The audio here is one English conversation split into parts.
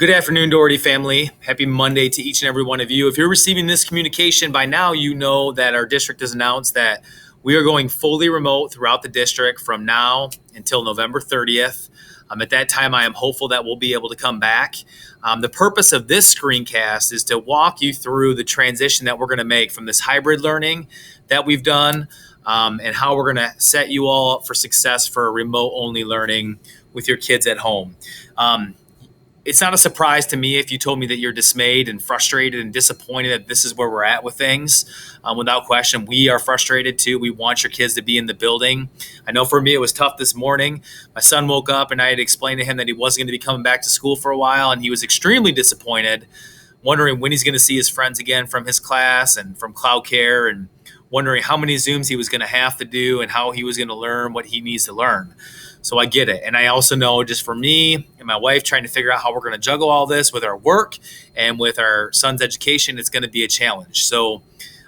Good afternoon, Doherty family. Happy Monday to each and every one of you. If you're receiving this communication by now, you know that our district has announced that we are going fully remote throughout the district from now until November 30th. At that time, I am hopeful that we'll be able to come back. The purpose of this screencast is to walk you through the transition that we're going to make from this hybrid learning that we've done and how we're going to set you all up for success for remote only learning with your kids at home. It's not a surprise to me if you told me that you're dismayed and frustrated and disappointed that this is where we're at with things. Without question, we are frustrated too. We want your kids to be in the building. I know for me, it was tough this morning. My son woke up and I had explained to him that he wasn't going to be coming back to school for a while, and he was extremely disappointed, wondering when he's going to see his friends again from his class and from Cloud Care, and wondering how many Zooms he was going to have to do and how he was going to learn what he needs to learn. So I get it. And I also know, just for me and my wife trying to figure out how we're going to juggle all this with our work and with our son's education, it's going to be a challenge. So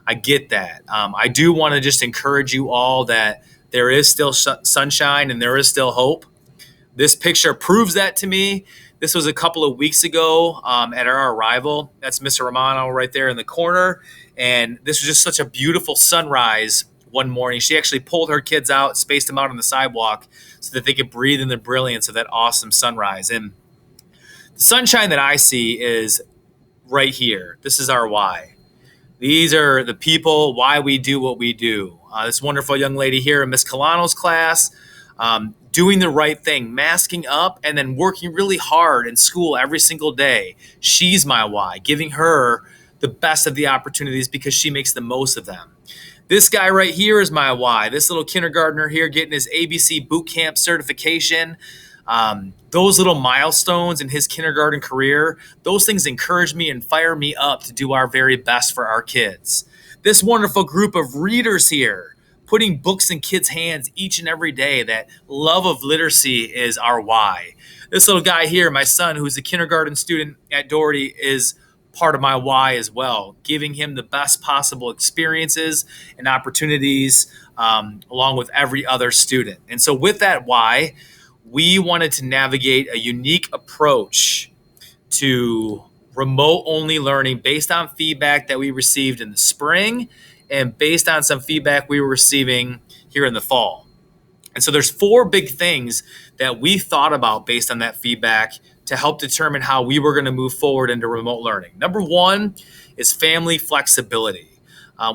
I get that. I do want to just encourage you all that there is still sunshine and there is still hope. This picture proves that to me. This was a couple of weeks ago at our arrival. That's Mr. Romano right there in the corner. And this was just such a beautiful sunrise one morning. She actually pulled her kids out, spaced them out on the sidewalk so that they could breathe in the brilliance of that awesome sunrise. And the sunshine that I see is right here. This is our why. These are the people, why we do what we do. This wonderful young lady here in Miss Colano's class, doing the right thing, masking up, and then working really hard in school every single day. She's my why, giving her the best of the opportunities because she makes the most of them. This guy right here is my why. This little kindergartner here getting his ABC boot camp certification. Those little milestones in his kindergarten career, those things encourage me and fire me up to do our very best for our kids. This wonderful group of readers here, putting books in kids' hands each and every day. That love of literacy is our why. This little guy here, my son, who's a kindergarten student at Doherty, is part of my why as well, giving him the best possible experiences and opportunities along with every other student. And so with that why, we wanted to navigate a unique approach to remote only learning based on feedback that we received in the spring and based on some feedback we were receiving here in the fall. And so there's 4 big things that we thought about based on that feedback to help determine how we were going to move forward into remote learning. Number 1 is family flexibility.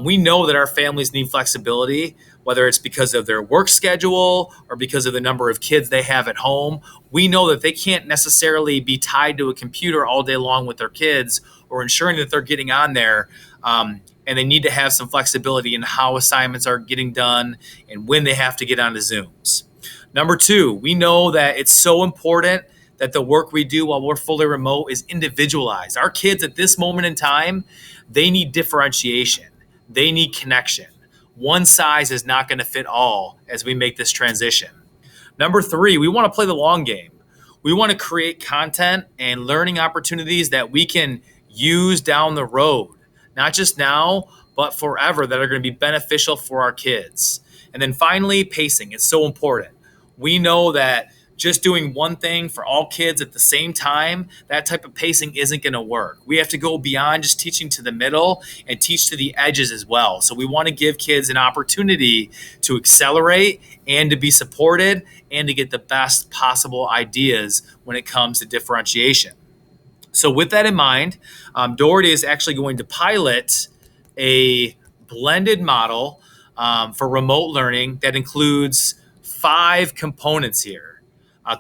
We know that our families need flexibility, whether it's because of their work schedule or because of the number of kids they have at home. We know that they can't necessarily be tied to a computer all day long with their kids or ensuring that they're getting on there. And they need to have some flexibility in how assignments are getting done and when they have to get onto Zooms. Number 2, we know that it's so important that the work we do while we're fully remote is individualized. Our kids at this moment in time, they need differentiation. They need connection. One size is not going to fit all as we make this transition. Number 3, we want to play the long game. We want to create content and learning opportunities that we can use down the road, not just now, but forever, that are going to be beneficial for our kids. And then finally, pacing. It's so important. We know that just doing one thing for all kids at the same time, that type of pacing isn't going to work. We have to go beyond just teaching to the middle and teach to the edges as well. So we want to give kids an opportunity to accelerate and to be supported and to get the best possible ideas when it comes to differentiation. So with that in mind, Doherty is actually going to pilot a blended model for remote learning that includes 5 components here.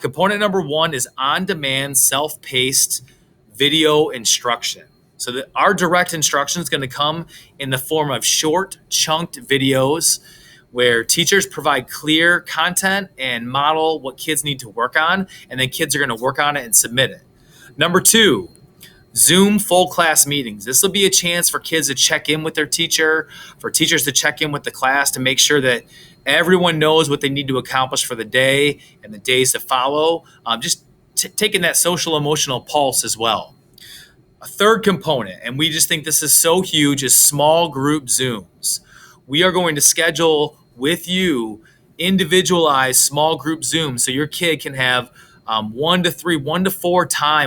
Component number 1 is on-demand, self-paced video instruction. So that our direct instruction is going to come in the form of short, chunked videos where teachers provide clear content and model what kids need to work on, and then kids are going to work on it and submit it. Number 2, Zoom full class meetings. This will be a chance for kids to check in with their teacher, for teachers to check in with the class to make sure that everyone knows what they need to accomplish for the day and the days to follow. Taking that social emotional pulse as well. A third component, and we just think this is so huge, is small group Zooms. We are going to schedule with you individualized small group Zooms so your kid can have 1 to 3, 1 to 4 times